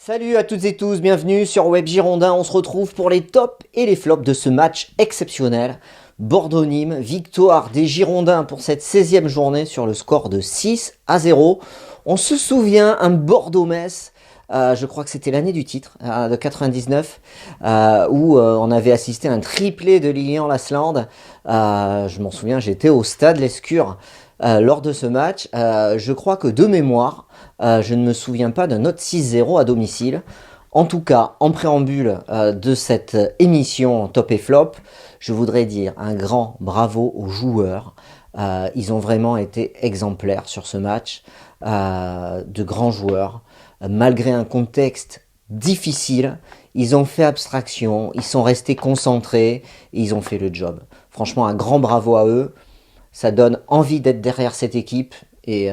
Salut à toutes et tous, bienvenue sur Web Girondin. On se retrouve pour les tops et les flops de ce match exceptionnel. Bordeaux-Nîmes, victoire des Girondins pour cette 16e journée sur le score de 6-0. On se souvient, un Bordeaux-Metz, je crois que c'était l'année du titre, de 99, où on avait assisté à un triplé de Lilian Lasland. Je m'en souviens, j'étais au stade Lescure lors de ce match. Je crois que de mémoire, je ne me souviens pas d'un autre 6-0 à domicile. En tout cas, en préambule de cette émission Top et Flop, je voudrais dire un grand bravo aux joueurs. Ils ont vraiment été exemplaires sur ce match. De grands joueurs. Malgré un contexte difficile, ils ont fait abstraction, ils sont restés concentrés et ils ont fait le job. Franchement, un grand bravo à eux. Ça donne envie d'être derrière cette équipe. Et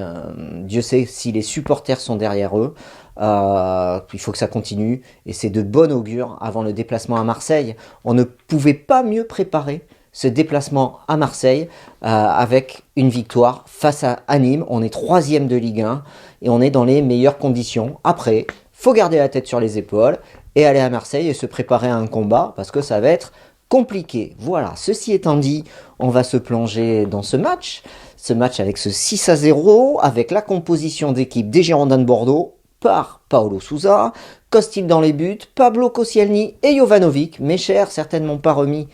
Dieu sait si les supporters sont derrière eux. Il faut que ça continue. Et c'est de bon augure avant le déplacement à Marseille. On ne pouvait pas mieux préparer ce déplacement à Marseille avec une victoire face à Nîmes. On est 3e de Ligue 1 et on est dans les meilleures conditions. Après, faut garder la tête sur les épaules et aller à Marseille et se préparer à un combat parce que ça va être compliqué. Voilà, ceci étant dit, on va se plonger dans ce match. Ce match avec ce 6-0, avec la composition d'équipe des Girondins de Bordeaux par Paulo Sousa, Costil dans les buts, Pablo Koscielny et Jovanovic. Mes chers, certainement pas remis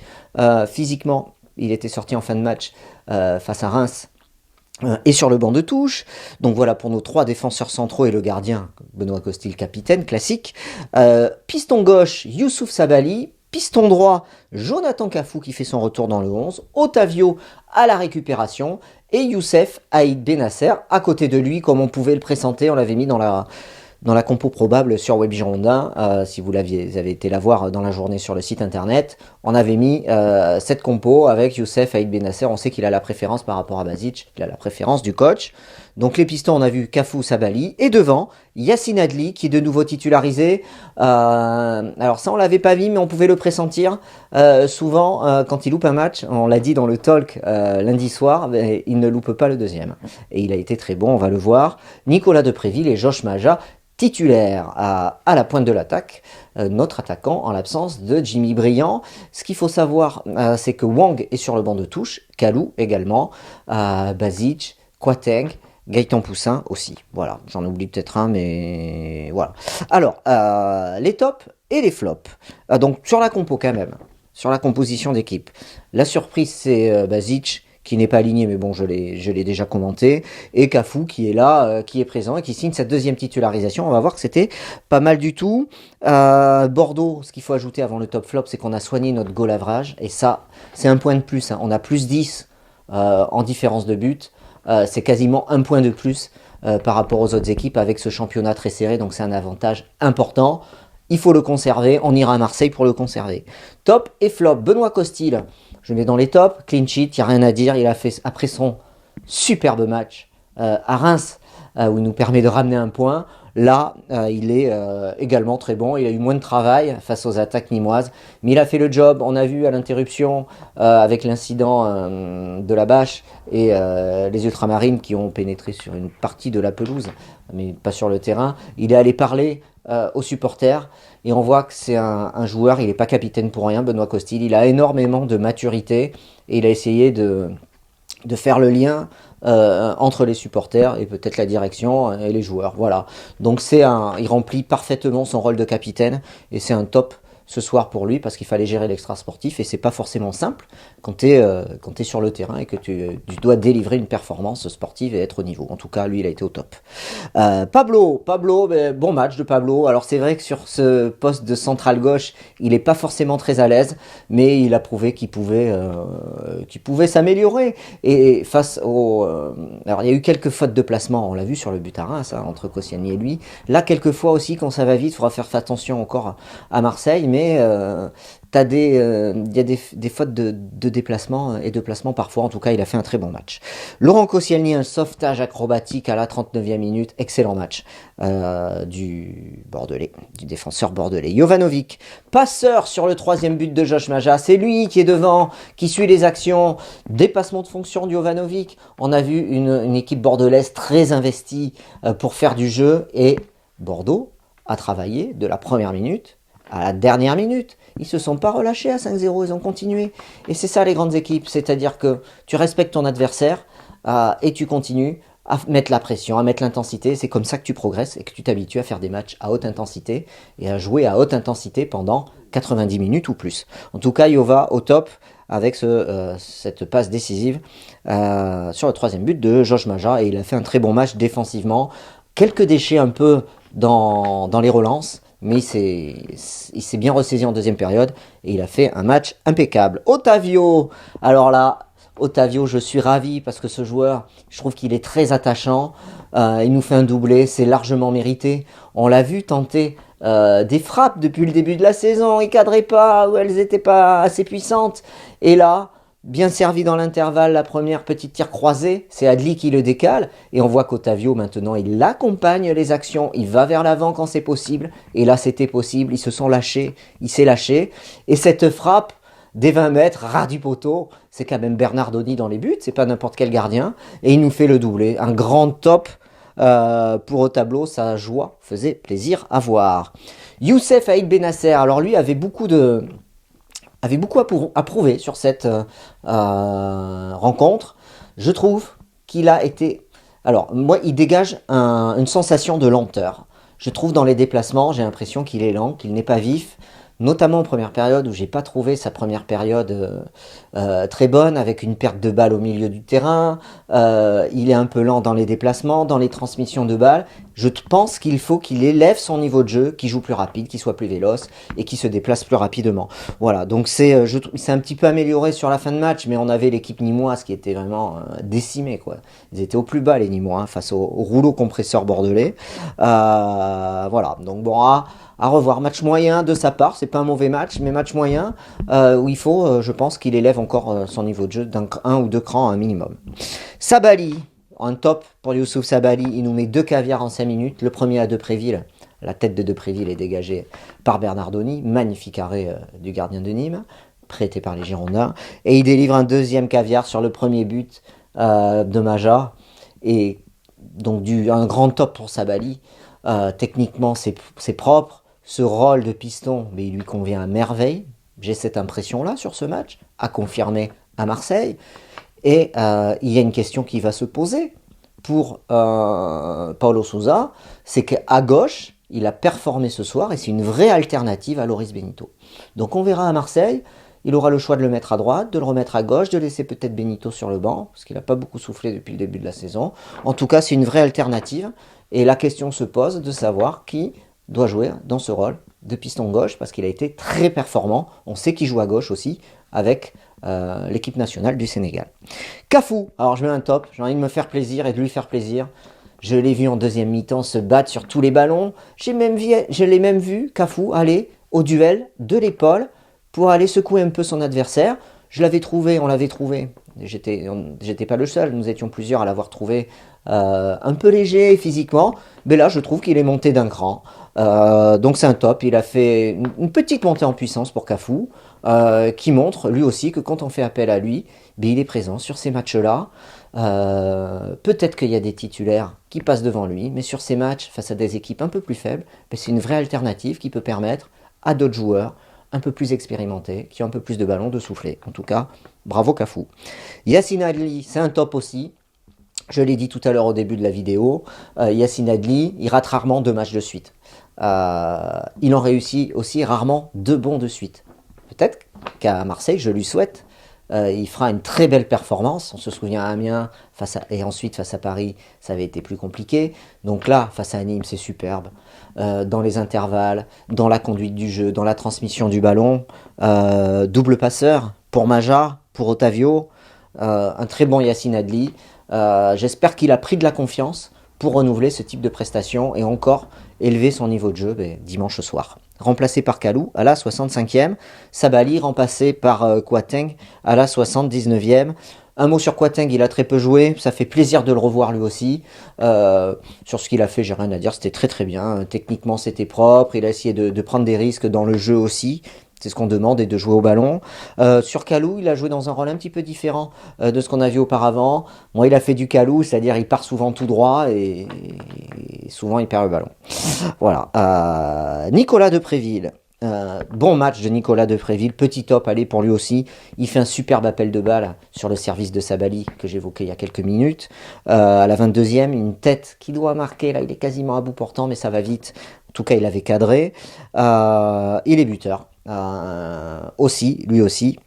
physiquement. Il était sorti en fin de match face à Reims et sur le banc de touche. Donc voilà pour nos 3 défenseurs centraux et le gardien, Benoît Costil, capitaine, classique. Piston gauche, Youssouf Sabaly. Piston droit, Jonathan Cafou qui fait son retour dans le 11, Otavio à la récupération et Youssef Aïd Benasser à côté de lui comme on pouvait le pressentir, on l'avait mis dans la compo probable sur Web Girondin, si vous avez été la voir dans la journée sur le site internet, on avait mis cette compo avec Youssef Aïd Benasser, on sait qu'il a la préférence par rapport à Basic, il a la préférence du coach. Donc les pistons, on a vu Cafou, Sabaly, et devant, Yacine Adli, qui est de nouveau titularisé. Alors ça, on l'avait pas vu, mais on pouvait le pressentir. Souvent, quand il loupe un match, on l'a dit dans le talk lundi soir, mais il ne loupe pas le deuxième. Et il a été très bon, on va le voir. Nicolas Depréville et Josh Maja, titulaires à la pointe de l'attaque. Notre attaquant en l'absence de Jimmy Briand. Ce qu'il faut savoir, c'est que Wang est sur le banc de touche, Kalou également, Basic, Kouateng, Gaëtan Poussin aussi. Voilà, j'en oublie peut-être un, mais voilà. Alors, les tops et les flops. Donc, sur la compo quand même, sur la composition d'équipe. La surprise, c'est Basic, qui n'est pas aligné, mais bon, je l'ai déjà commenté. Et Cafou, qui est là, qui est présent et qui signe sa 2e titularisation. On va voir que c'était pas mal du tout. Bordeaux, ce qu'il faut ajouter avant le top flop, c'est qu'on a soigné notre goal average. Et ça, c'est un point de plus. Hein. On a plus 10 en différence de but. C'est quasiment un point de plus par rapport aux autres équipes avec ce championnat très serré, donc c'est un avantage important. Il faut le conserver, on ira à Marseille pour le conserver. Top et flop, Benoît Costil, je le mets dans les tops, clean sheet, il n'y a rien à dire, il a fait après son superbe match à Reims, où il nous permet de ramener un point. Là, il est également très bon. Il a eu moins de travail face aux attaques nîmoises, mais il a fait le job. On a vu à l'interruption avec l'incident de la bâche et les ultramarines qui ont pénétré sur une partie de la pelouse, mais pas sur le terrain. Il est allé parler aux supporters et on voit que c'est un joueur. Il n'est pas capitaine pour rien, Benoît Costil. Il a énormément de maturité et il a essayé de faire le lien entre les supporters et peut-être la direction et les joueurs. Voilà. Donc il remplit parfaitement son rôle de capitaine et c'est un top ce soir pour lui parce qu'il fallait gérer l'extra sportif et c'est pas forcément simple quand tu es sur le terrain et que tu dois délivrer une performance sportive et être au niveau. En tout cas, lui, il a été au top. Pablo, bon match de Pablo. Alors c'est vrai que sur ce poste de central gauche, il est pas forcément très à l'aise, mais il a prouvé qu'il pouvait s'améliorer. Et face au, alors il y a eu quelques fautes de placement, on l'a vu sur le but à Reims, hein, entre Koscielny et lui. Là, quelques fois aussi, quand ça va vite, il faudra faire attention encore à Marseille, mais il y a des fautes de déplacement et de placement parfois. En tout cas, il a fait un très bon match. Laurent Koscielny, un sauvetage acrobatique à la 39e minute. Excellent match du Bordelais, du défenseur bordelais. Jovanovic, passeur sur le 3e but de Josh Maja. C'est lui qui est devant, qui suit les actions. Dépassement de fonction de Jovanovic. On a vu une équipe bordelaise très investie pour faire du jeu et Bordeaux à travailler de la première minute à la dernière minute. Ils se sont pas relâchés à 5-0, ils ont continué. Et c'est ça les grandes équipes, c'est-à-dire que tu respectes ton adversaire et tu continues à mettre la pression, à mettre l'intensité. C'est comme ça que tu progresses et que tu t'habitues à faire des matchs à haute intensité et à jouer à haute intensité pendant 90 minutes ou plus. En tout cas, Jova au top avec cette passe décisive sur le troisième but de Josh Maja. Et il a fait un très bon match défensivement. Quelques déchets un peu dans les relances, mais il s'est bien ressaisi en deuxième période et il a fait un match impeccable. Otavio, alors là, Otavio, je suis ravi parce que ce joueur, je trouve qu'il est très attachant. Il nous fait un doublé, c'est largement mérité. On l'a vu tenter des frappes depuis le début de la saison, il cadrait pas, ou elles n'étaient pas assez puissantes. Et là, bien servi dans l'intervalle, la première petite tir croisée, c'est Adli qui le décale, et on voit qu'Otavio maintenant il accompagne les actions, il va vers l'avant quand c'est possible, et là c'était possible, ils se sont lâchés, il s'est lâché, et cette frappe des 20 mètres, ras du poteau, c'est quand même Bernardoni dans les buts, c'est pas n'importe quel gardien, et il nous fait le doublé, un grand top pour au tableau, sa joie faisait plaisir à voir. Youssef Aïd Benasser, alors lui avait beaucoup à prouver sur cette rencontre. Je trouve qu'il a été... Alors, moi, il dégage une sensation de lenteur. Je trouve dans les déplacements, j'ai l'impression qu'il est lent, qu'il n'est pas vif, notamment en première période où j'ai pas trouvé sa première période très bonne, avec une perte de balle au milieu du terrain. Il est un peu lent dans les déplacements, dans les transmissions de balles. Je pense qu'il faut qu'il élève son niveau de jeu, qu'il joue plus rapide, qu'il soit plus véloce et qu'il se déplace plus rapidement. Voilà, donc c'est un petit peu amélioré sur la fin de match, mais on avait l'équipe nîmoise qui était vraiment décimée, quoi. Ils étaient au plus bas les Nîmois face au rouleau compresseur bordelais. Voilà, donc bon, à revoir. Match moyen de sa part, c'est pas un mauvais match, mais match moyen où il faut, je pense, qu'il élève encore son niveau de jeu d'un ou deux crans un minimum. Sabali, un top pour Youssouf Sabali, il nous met 2 caviars en 5 minutes. Le premier à Depréville, la tête de Depréville est dégagée par Bernardoni, magnifique arrêt du gardien de Nîmes, prêté par les Girondins, et il délivre un deuxième caviar sur le premier but de Maja, et donc un grand top pour Sabali. Techniquement c'est propre, ce rôle de piston, mais il lui convient à merveille. J'ai cette impression-là sur ce match, à confirmer à Marseille. Et il y a une question qui va se poser pour Paulo Sousa, c'est qu'à gauche, il a performé ce soir et c'est une vraie alternative à Loris Benito. Donc on verra à Marseille, il aura le choix de le mettre à droite, de le remettre à gauche, de laisser peut-être Benito sur le banc, parce qu'il n'a pas beaucoup soufflé depuis le début de la saison. En tout cas, c'est une vraie alternative. Et la question se pose de savoir qui doit jouer dans ce rôle de piston gauche, parce qu'il a été très performant. On sait qu'il joue à gauche aussi, avec l'équipe nationale du Sénégal. Cafou, alors je mets un top, j'ai envie de me faire plaisir et de lui faire plaisir. Je l'ai vu en deuxième mi-temps se battre sur tous les ballons. Je l'ai même vu, Cafou, aller au duel de l'épaule pour aller secouer un peu son adversaire. On l'avait trouvé. J'étais pas le seul, nous étions plusieurs à l'avoir trouvé un peu léger physiquement. Mais là, je trouve qu'il est monté d'un cran. Donc c'est un top. Il a fait une petite montée en puissance pour Cafou, qui montre lui aussi que quand on fait appel à lui, il est présent sur ces matchs-là. Peut-être qu'il y a des titulaires qui passent devant lui, mais sur ces matchs, face à des équipes un peu plus faibles, c'est une vraie alternative qui peut permettre à d'autres joueurs un peu plus expérimentés, qui ont un peu plus de ballons, de souffler. En tout cas, bravo Cafou. Yacine Adli, c'est un top aussi. Je l'ai dit tout à l'heure au début de la vidéo, Yacine Adli, il rate rarement 2 matchs de suite. Il en réussit aussi rarement 2 bons de suite. Peut-être qu'à Marseille, je lui souhaite, il fera une très belle performance. On se souvient à Amiens, et ensuite face à Paris, ça avait été plus compliqué. Donc là, face à Nîmes, c'est superbe. Dans les intervalles, dans la conduite du jeu, dans la transmission du ballon. Double passeur pour Maja, pour Otavio. Un très bon Yacine Adli. J'espère qu'il a pris de la confiance pour renouveler ce type de prestation et encore élever son niveau de jeu dimanche soir. Remplacé par Kalou à la 65e, Sabali remplacé par Kouateng à la 79e. Un mot sur Kouateng, il a très peu joué, ça fait plaisir de le revoir lui aussi. Sur ce qu'il a fait, j'ai rien à dire, c'était très très bien. Techniquement, c'était propre, il a essayé de prendre des risques dans le jeu aussi. C'est ce qu'on demande, et de jouer au ballon. Sur Kalou, il a joué dans un rôle un petit peu différent de ce qu'on a vu auparavant. Moi, il a fait du Kalou, c'est-à-dire il part souvent tout droit et souvent il perd le ballon. Voilà. Nicolas Depréville. Bon match de Nicolas Depréville, petit top, allez pour lui aussi. Il fait un superbe appel de balle sur le service de Sabali que j'évoquais il y a quelques minutes. À la 22e, une tête qui doit marquer, là il est quasiment à bout portant, mais ça va vite. En tout cas, il avait cadré. Il est buteur. Aussi, lui aussi,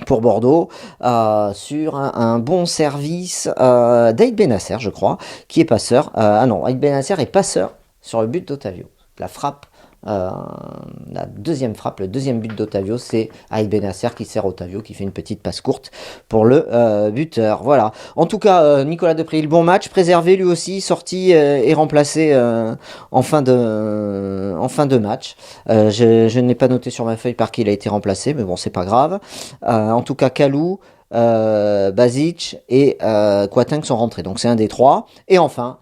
pour Bordeaux, sur un bon service d'Aïd Benasser, je crois, qui est passeur. Non, Aïd Benasser est passeur sur le but d'Otavio. La frappe, la deuxième frappe, le deuxième but d'Otavio, c'est Aïd Benasser qui sert Otavio, qui fait une petite passe courte pour le buteur. Voilà. En tout cas, Nicolas Depréville, bon match, préservé lui aussi, sorti et remplacé en fin de match. Je n'ai pas noté sur ma feuille par qui il a été remplacé, mais bon, c'est pas grave. En tout cas, Kalou, Basic et Kouatenk sont rentrés, donc c'est un des trois. Et enfin,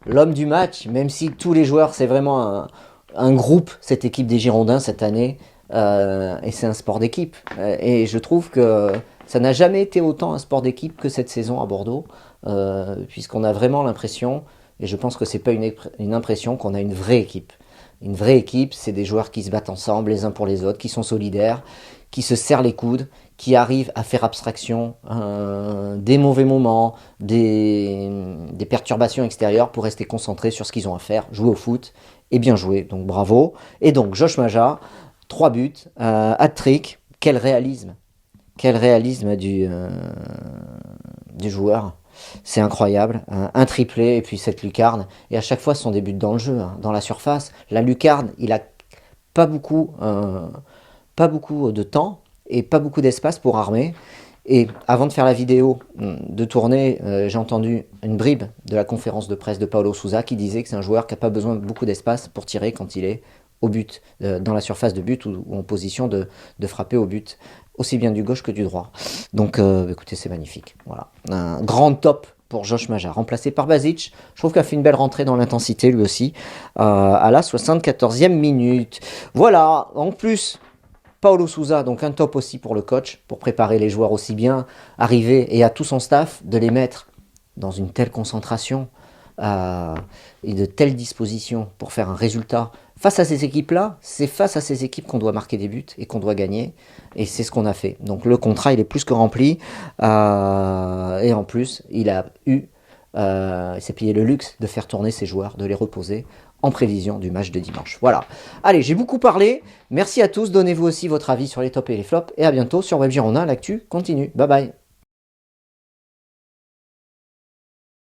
l'homme du match, même si tous les joueurs, c'est vraiment un groupe, cette équipe des Girondins cette année, et c'est un sport d'équipe. Et je trouve que ça n'a jamais été autant un sport d'équipe que cette saison à Bordeaux, puisqu'on a vraiment l'impression, et je pense que c'est pas une impression, qu'on a une vraie équipe. Une vraie équipe, c'est des joueurs qui se battent ensemble les uns pour les autres, qui sont solidaires, qui se serrent les coudes, qui arrivent à faire abstraction des mauvais moments, des perturbations extérieures pour rester concentrés sur ce qu'ils ont à faire, jouer au foot, et bien joué, donc bravo. Et donc Josh Maja, 3 buts, hat-trick, quel réalisme du joueur. C'est incroyable, un triplé et puis cette lucarne, et à chaque fois ce sont des buts dans le jeu, dans la surface. La lucarne, il a pas beaucoup de temps et pas beaucoup d'espace pour armer. Et avant de faire la vidéo de tournée, j'ai entendu une bribe de la conférence de presse de Paulo Sousa qui disait que c'est un joueur qui n'a pas besoin de beaucoup d'espace pour tirer quand il est au but, dans la surface de but ou en position de frapper au but, aussi bien du gauche que du droit. Donc écoutez, c'est magnifique. Voilà. Un grand top pour Josh Maja, remplacé par Basic. Je trouve qu'il a fait une belle rentrée dans l'intensité lui aussi, à la 74e minute. Voilà, en plus... Paulo Sousa, donc un top aussi pour le coach, pour préparer les joueurs aussi bien, arriver et à tout son staff de les mettre dans une telle concentration et de telles dispositions pour faire un résultat. Face à ces équipes-là, c'est face à ces équipes qu'on doit marquer des buts et qu'on doit gagner, et c'est ce qu'on a fait. Donc le contrat, il est plus que rempli, et en plus, il s'est payé le luxe de faire tourner ses joueurs, de les reposer en prévision du match de dimanche. Voilà. Allez, j'ai beaucoup parlé. Merci à tous. Donnez-vous aussi votre avis sur les tops et les flops. Et à bientôt sur Web Girondin. L'actu continue. Bye bye.